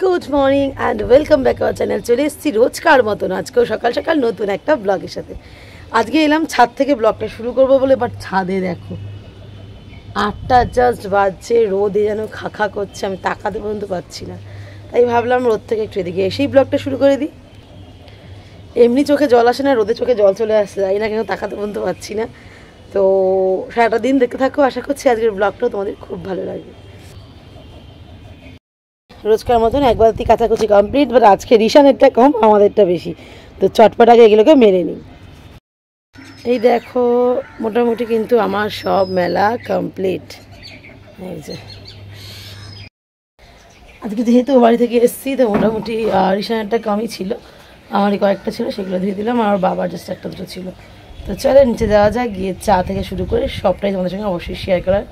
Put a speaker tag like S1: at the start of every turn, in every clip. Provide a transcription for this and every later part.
S1: Good morning and welcome back our channel. চলে এসেছি রোজকার মতন আজকেও সকাল সকাল নতুন একটা ব্লগের সাথে। আজকে এলাম ছাদ থেকে ব্লগটা শুরু করবো বলে, বাট ছাদে দেখো 8টা জাস্ট বাজছে, রোদে যেন খাখা করছে, আমি তাকাতে পর্যন্ত পাচ্ছি না। তাই ভাবলাম রোদ থেকে একটু এদিকে এসেই ব্লগটা শুরু করে দিই। এমনি চোখে জল আসে না, রোদে চোখে জল চলে আসে, যাই না কেন তাকাতে পর্যন্ত পাচ্ছি না। তো সারাটা দিন দেখতে থাকো, আশা করছি আজকের ব্লগটাও তোমাদের খুব ভালো লাগবে। রোজকার মতন এক বালতি কাচাকুচি কমপ্লিট, বাট আজকে রিশানেরটা কম, আমাদেরটা বেশি। তো চটপট আগে এগুলোকে মেরে নিই। এই দেখো মোটামুটি কিন্তু আমার সব মেলা কমপ্লিট। এই যে আজকে যেহেতু বাড়ি থেকে এসেছি, তো মোটামুটি রিশানেরটা কমই ছিল, আমারই কয়েকটা ছিল, সেগুলো ধুয়ে দিলাম। আর বাবার জাস্ট একটা দুটো ছিল। তো চলে নিচে যাওয়া যায়, গিয়ে চা থেকে শুরু করে সবটাই তোমাদের সঙ্গে অবশ্যই শেয়ার করার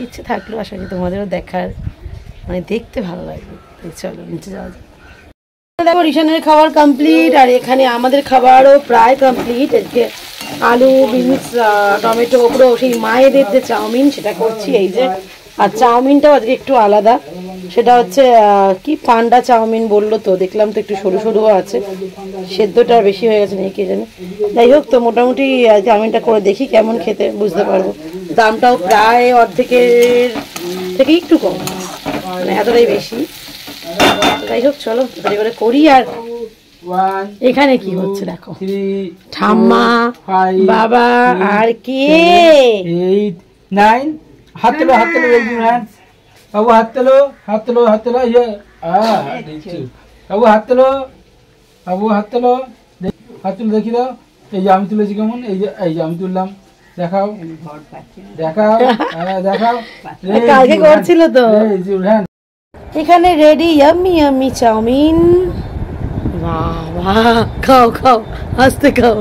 S1: ইচ্ছে থাকলেও আশা করি তোমাদেরও দেখার দেখতে ভালো লাগবে। চলো নিচে যাওয়া যায়। দেখো রিশানের খাবার কমপ্লিট, আর এখানে আমাদের খাবারও প্রায় কমপ্লিট। আজকে আলু, বিনস, টমেটো, ওপরে সেই মায়েদের যে চাউমিন সেটা করছি, এই যে। আর চাউমিনটাও আজকে একটু আলাদা, সেটা হচ্ছে কি পান্ডা চাউমিন বললো, তো দেখলাম তো একটু সরু সরুও আছে, সেদ্ধটা বেশি হয়ে গেছে নাকি কে জানে। যাই হোক, তো মোটামুটি চাউমিনটা করে দেখি কেমন খেতে, বুঝতে পারবো। দামটাও প্রায় অর্ধেকের থেকে একটু কম, মানে এতটাই বেশি। যাই হোক চলো তাড়াতাড়ি করে করি। আর এখানে কি হচ্ছে দেখো, ঠাম্মা, বাবা আর কে।
S2: 8 9 হাত তোলো, হাত তোলো, বাবু হাত তোলো, হাত তোলো, হাত তোলো, বাবু হাত তোলো, বাবু হাত তোলো, হাত তুলে দেখি দাও। এই যে আমি তুলেছি কেমন, এই যে আমি তুললাম, দেখাও দেখাও, দেখাও।
S1: কালকে করছিল তো। এখানে রেডি ইয়াম্মি ইয়াম্মি চাউমিন। বাবা খাও খাও, আস্তে খাও।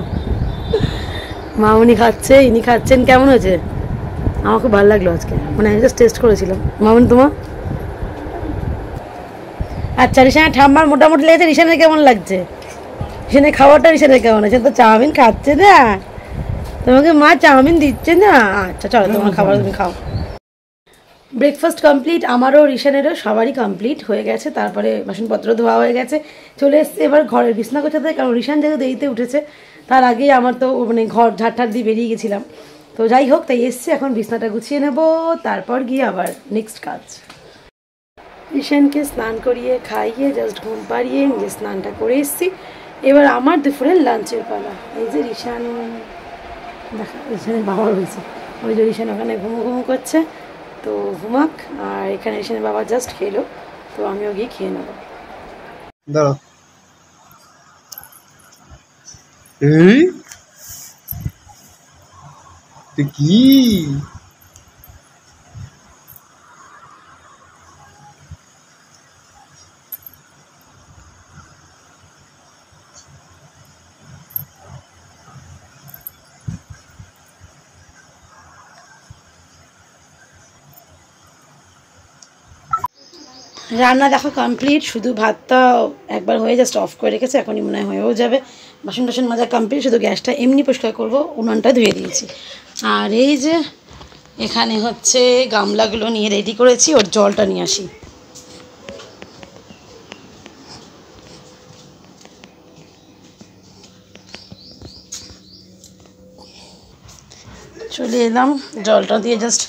S1: মামুনি খাচ্ছে, ইনি খাচ্ছেন। কেমন হয়েছে? আমার খুব ভালো লাগলো আজকে, মানে আমি জাস্ট টেস্ট করেছিলাম। মামুনি তোমার? আচ্ছা, রিশানের ঠাম্মার মোটামুটি লেগেছে। রিশানের কেমন লাগছে? রিশানের খাবারটা রিশানের কেমন আছে? তো চাউমিন খাচ্ছে না, তোমাকে মা চাউমিন দিচ্ছে না। আচ্ছা চলো, তোমার খাবার তুমি খাও। ব্রেকফাস্ট কমপ্লিট, আমারও রিশানেরও সবারই কমপ্লিট হয়ে গেছে। তারপরে বাসনপত্র ধোয়া হয়ে গেছে, চলে এসছে এবার ঘরের বিছনা গোছাতে। কারণ রিশান যেহেতু দেরিতে উঠেছে, তার আগেই আমার তো মানে ঘর ঝাড় দিয়ে বেরিয়ে গেছিলাম। তো যাই হোক, তাই এসছে, এখন বিছনাটা গুছিয়ে নেব, তারপর গিয়ে আবার নেক্সট কাজ। রিশানকে স্নান করিয়ে খাইয়ে জাস্ট ঘুম পাড়িয়ে নিজে স্নানটা করে এসছি। এবার আমার দুপুরের লাঞ্চের পালা। এই যে রিশান, দেখা রিশানের বাবা রয়েছে, ওই যে রিশান ওখানে ঘুমো ঘুমো করছে, তো ঘুমাক। আর এখানে রিশানের বাবা জাস্ট খেলো, তো আমিও গিয়ে খেয়ে নেবো।
S3: দাঁড়াও, এই কি
S1: রান্না দেখো কমপ্লিট, শুধু ভাতটা একবার হয়ে জাস্ট অফ করে রেখেছে, এখনই মনে হয় হয়েও যাবে। বাসন টাসন মাজা কমপ্লিট, শুধু গ্যাসটা এমনি পরিষ্কার করবো, উনুনটা ধুয়ে দিয়েছি। আর এই যে এখানে হচ্ছে গামলাগুলো নিয়ে রেডি করেছি, ওর জলটা নিয়ে আসি। চলে এলাম, জলটা দিয়ে জাস্ট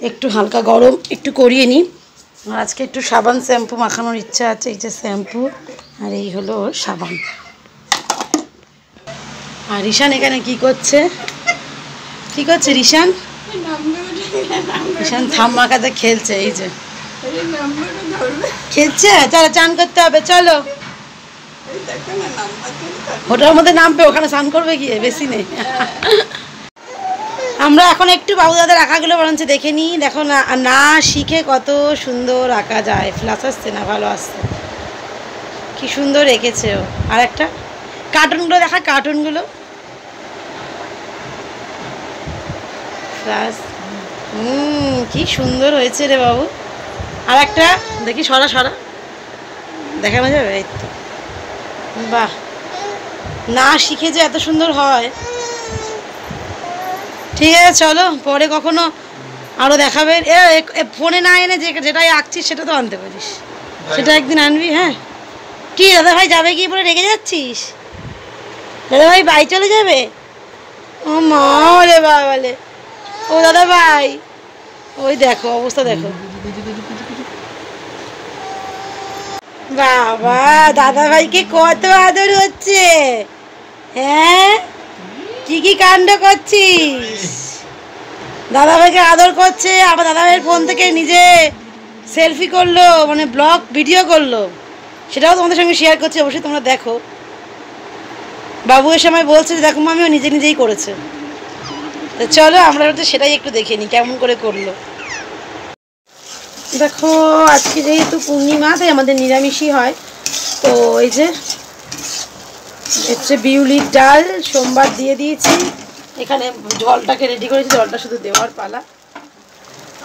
S1: একটু হালকা গরম একটু করিয়ে নিই। আর আজকে একটু সাবান শ্যাম্পু মাখানোর ইচ্ছা আছে, এই যে শ্যাম্পু, আর এই হলো সাবান। আর রিশান এখানে কি করছে? কি করছে রিশান? রিশান ঠাম্মার কাছে খেলছে, এই যে খেলছে। চলো চান করতে হবে, চলো। ওটার মধ্যে নামবে, ওখানে স্নান করবে গিয়ে, বেশি নেই। আমরা এখন একটু বাবুদাদের আঁকাগুলো বরঞ্চ দেখে নিই। দেখো না, না শিখে কত সুন্দর আঁকা যায়। ফ্লাস আসছে না, ভালো আসছে, কি সুন্দর এঁকেছে ও। আর একটা কার্টুনগুলো দেখা, কার্টুনগুলো ফ্লাস, কি সুন্দর হয়েছে রে বাবু। আর একটা দেখি, সরা সরা দেখানো যাবে? এই তো, বাহ, না শিখে যে এত সুন্দর হয়। ঠিক আছে চলো, পরে কখনো আরও দেখাবে। ফোনে না এনে যেটাই আঁকছিস সেটা তো আনতে পারিস। সেটা একদিন আনবি। হ্যাঁ কি দাদা ভাই যাবে কি বলে রেগে যাচ্ছিস? দাদা ভাই বাই চলে যাবে? ও মা রে বাবালে, ও দাদা ভাই ওই দেখো অবস্থা দেখো। বাবা দাদা ভাইকে কত আদর হচ্ছে। হ্যাঁ কি কি কাণ্ড করছিস? দাদা ভাইকে আদর করছে, আবার দাদা ভাইয়ের ফোন থেকে নিজে সেলফি করলো, মানে ব্লগ ভিডিও করলো, সেটাও তোমাদের সঙ্গে শেয়ার করছি, অবশ্যই তোমরা দেখো। বাবু এর সময় বলছে যে দেখো মামিও নিজে নিজেই করেছে। তো চলো আমরা হচ্ছে সেটাই একটু দেখে নিই কেমন করে করলো। দেখো আজকে যেহেতু পূর্ণিমা তাই আমাদের নিরামিষই হয়। তো এই যে হচ্ছে বিউলির ডাল সোমবার দিয়ে দিয়েছি, এখানে জলটাকে রেডি করেছি, জলটা শুধু দেওয়ার পালা।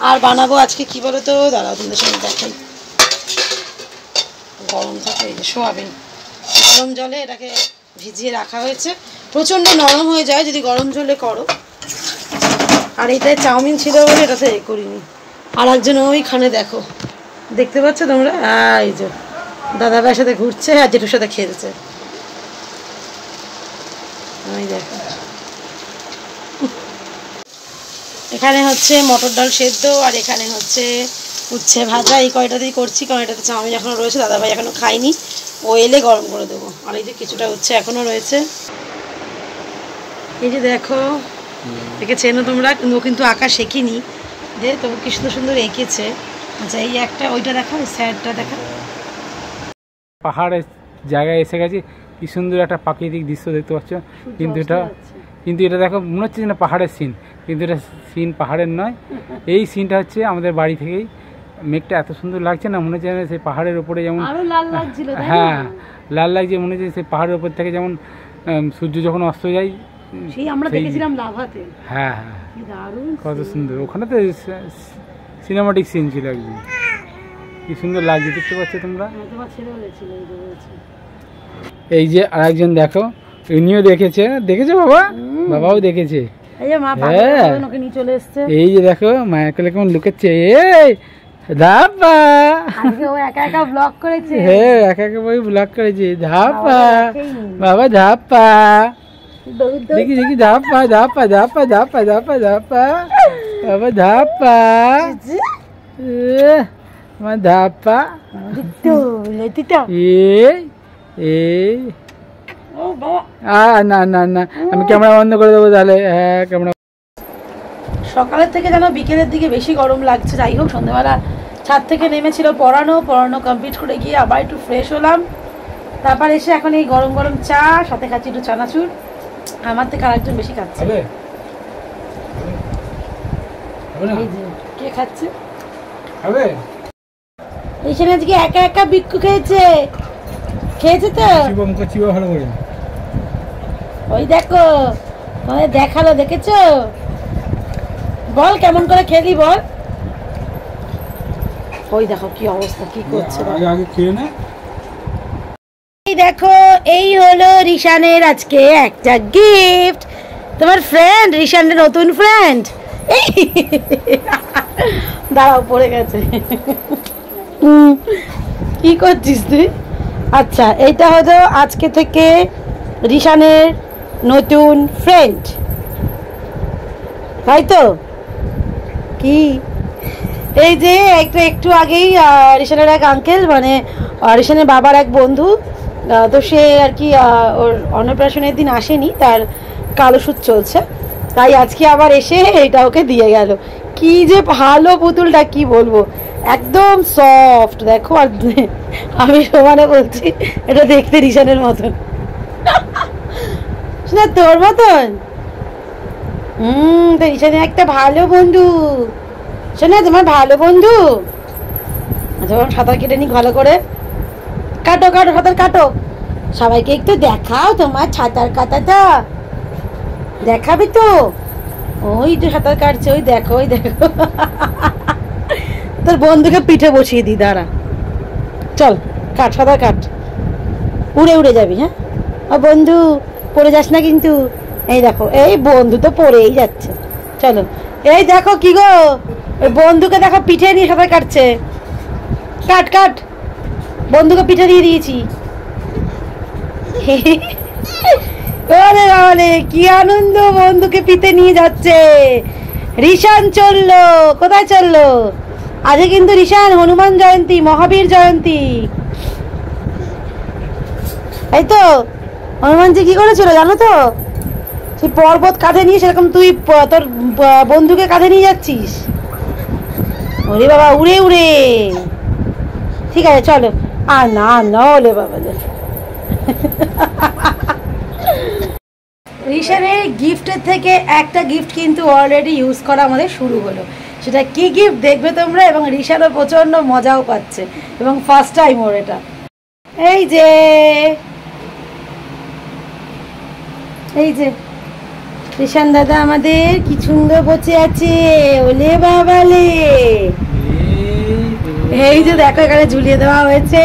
S1: আর বানাবো আজকে কি বলো তো, দাঁড়াও তোমাদের সঙ্গে দেখাই। গরম থাকে এই যে সোয়াবিন, গরম জলে এটাকে ভিজিয়ে রাখা হয়েছে, প্রচণ্ড নরম হয়ে যায় যদি গরম জলে করো। আর এটাই চাউমিন ছিল বলে এটাতে এ করিনি। আর একজন ওইখানে দেখো, দেখতে পাচ্ছ তোমরা, এই যে দাদা ভাইয়ের সাথে ঘুরছে আর জেঠুর সাথে খেলছে। ওই দেখো এখানে হচ্ছে মটর ডাল সেদ্ধ, আর এখানে হচ্ছে উচ্ছে ভাজা। এই কয়টাতেই করছি কারণ এটাতে চাউমিন এখনও রয়েছে, দাদা ভাই এখনও খাইনি, ও এলে গরম করে দেবো। আর এই যে কিছুটা উচ্ছে এখনও রয়েছে, এই যে দেখো একে চেনো তোমরা, ও কিন্তু আঁকা শেখিনি যে, তবু কি সুন্দর সুন্দর এঁকেছে। আচ্ছা এই একটা ওইটা দেখা, ওই স্যারটা দেখা।
S2: পাহাড়ের জায়গায় এসে গেছি, কি সুন্দর একটা প্রাকৃতিক দৃশ্য দেখতে পাচ্ছ। কিন্তু এটা দেখো মনে হচ্ছে যে না পাহাড়ের সিন, কিন্তু এটা সিন পাহাড়ের নয়। এই সিনটা হচ্ছে আমাদের বাড়ি থেকেই। মেঘটা এত সুন্দর লাগছে না, মনে হচ্ছে সেই পাহাড়ের ওপরে যেমন, হ্যাঁ লাল লাগছে, মনে হচ্ছে সেই পাহাড়ের ওপর থেকে যেমন সূর্য যখন অস্ত যায়,
S1: সেই আমরা দেখেছিলাম লাভাতে।
S2: হ্যাঁ হ্যাঁ কত সুন্দর, ওখানে তো সিনেমাটিক সিন ছিল একদম, কি সুন্দর লাগছে দেখতে পাচ্ছ তোমরা। এই যে আরেকজন দেখো, ইনিও দেখেছে, দেখেছো বাবা? বাবাও দেখেছে। এই যে দেখো মায়ের কোলে কেমন লুকাচ্ছে, এই ধাপা একা একা ব্লগ করেছে। হ্যাঁ একা একা ব্লগ করেছে, ধাপা বাবা ধাপা, দেখি দেখি ধাপা ধাপা ধাপা ধাপা ধাপা ধাপা বাবা ধাপা, আমার ধাপা না না না, আমি ক্যামেরা বন্ধ করে দেবো তাহলে। হ্যাঁ ক্যামেরা।
S1: সকালের থেকে যেন বিকেলের দিকে বেশি গরম লাগছে। যাই হোক সন্ধ্যাবেলা ছাদ থেকে নেমেছিল পড়ানো কমপ্লিট করে গিয়ে আবার একটু ফ্রেশ হলাম, তারপর এসে এখন এই গরম গরম চা, সাথে খাচ্ছি একটু চানাচুর। আমার থেকে আরেকজন বেশি খাচ্ছে। কে খাচ্ছে? এইখানে আজকে একা একা বিক্কু খেয়েছে তো, ওই দেখো দেখালো, দেখেছো? বল কেমন করে খেলি বল। ওই দেখো কি অবস্থা, কি করছে এই দেখো। এই হলো রিশানের আজকে একটা গিফট, তোমার ফ্রেন্ড রিশানের নতুন ফ্রেন্ড। দাঁড়াও পড়ে গেছে। কি করছিস তুই? আচ্ছা এইটা হলো আজকে থেকে রিশানের নতুন ফ্রেন্ড, তাই তো? কি এই যে একটু আগেই রিশানের এক আঙ্কেল, মানে রিশানের বাবার এক বন্ধু, তো সে আর কি ওর অন্নপ্রাশনের দিন আসেনি, তার কালো সুদ চলছে, তাই আজকে আবার এসে এটা ওকে দিয়ে গেল। কি যে ভালো পুতুলটা, কি বলবো, একদম সফট দেখো। আর আমি সমানে বলছি এটা দেখতে রিশানের মতন, শোনা তোর মতন। তো রিশানের একটা ভালো বন্ধু, শোনা তোমার ভালো বন্ধু। যখন সাঁতার কেটে নি ভালো করে, কাটো কাটো সাঁতার কাটো, সবাইকে একটু দেখাও তোমার সাঁতার কাটাটা, দেখাবি তো? ওই তো সাঁতার কাটছে, ওই দেখো ওই দেখো। তোর বন্ধুকে পিঠে বসিয়ে দি, দাঁড়া, চল কাট সাঁতার কাট, উড়ে উড়ে যাবি। হ্যাঁ ও বন্ধু পড়ে যাস না কিন্তু। এই দেখো এই বন্ধু তো পড়েই যাচ্ছে, চলো। এই দেখো কি গো, ওই বন্ধুকে দেখো পিঠে নিয়ে সাঁতার কাটছে, কাট কাট বন্ধুকে পিঠে দিয়ে দিয়েছি। ওরে বাবারে কি আনন্দ, বন্ধুকে পিঠে নিয়ে যাচ্ছে। রিশান চললো, কোথায় চললো? আজকে কিন্তু রিশান হনুমান জয়ন্তী, মহাবীর জয়ন্তী, তাই তো? হনুমানজি কি করেছিল জানো তো? সেই পর্বত কাঁধে নিয়ে, সেরকম তুই তোর বন্ধুকে কাঁধে নিয়ে যাচ্ছিস। ওরে বাবা, উড়ে উড়ে। ঠিক আছে চলো। আর না না ওলে বাবা, রিশানের গিফটের থেকে একটা গিফট কিন্তু অলরেডি ইউজ করা আমাদের শুরু হলো। সেটা কি গিফট দেখবে তোমরা, এবং রিশানও প্রচন্ড মজাও পাচ্ছে, এবং ফার্স্ট টাইম ওর এটা। এই যে রিশান দাদা আমাদের কি সুন্দর বসে আছে, ওলে বাবালে। এই যে দেখো এখানে ঝুলিয়ে দেওয়া হয়েছে,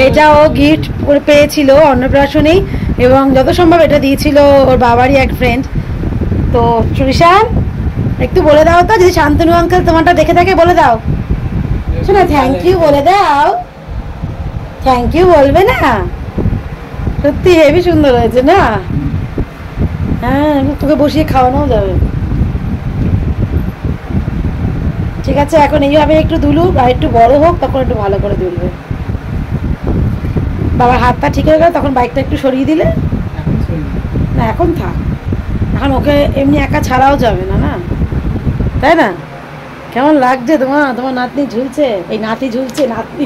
S1: এটা ও গিফট পেয়েছিল অন্নপ্রাশনেই, এবং যত সম্ভব এটা দিয়েছিল ওর বাবারই এক ফ্রেন্ড। তো রিশান একটু বলে দাও তো, যদি শান্তনু আঙ্কেল তোমারটা দেখে থাকে বলে দাও। শোনা, থ্যাংক ইউ বলে দাও। থ্যাংক ইউ বলবে না? সত্যি হেবি সুন্দর হয়েছে না? হ্যাঁ, তোকে বসিয়ে খাওয়ানোও যাবে। ঠিক আছে, এখন এইভাবে একটু দুলুক, আর একটু বড় হোক তখন একটু ভালো করে দুলবে। বাবার হাতটা ঠিক হয়ে গেল, তখন বাইকটা একটু সরিয়ে দিলে। না এখন থাক, এখন ওকে এমনি একা ছাড়াও যাবে না, না তাই না? কেমন লাগছে তোমার নাতনি ঝুলছে, এই নাতি ঝুলছে, নাতনি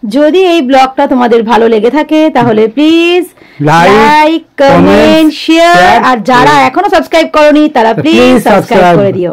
S1: যদি এই ব্লগটা তোমাদের ভালো লেগে থাকে তাহলে প্লিজ লাইক, কমেন্ট, শেয়ার, আর যারা এখনো সাবস্ক্রাইব করোনি তারা প্লিজ সাবস্ক্রাইব করে দিও।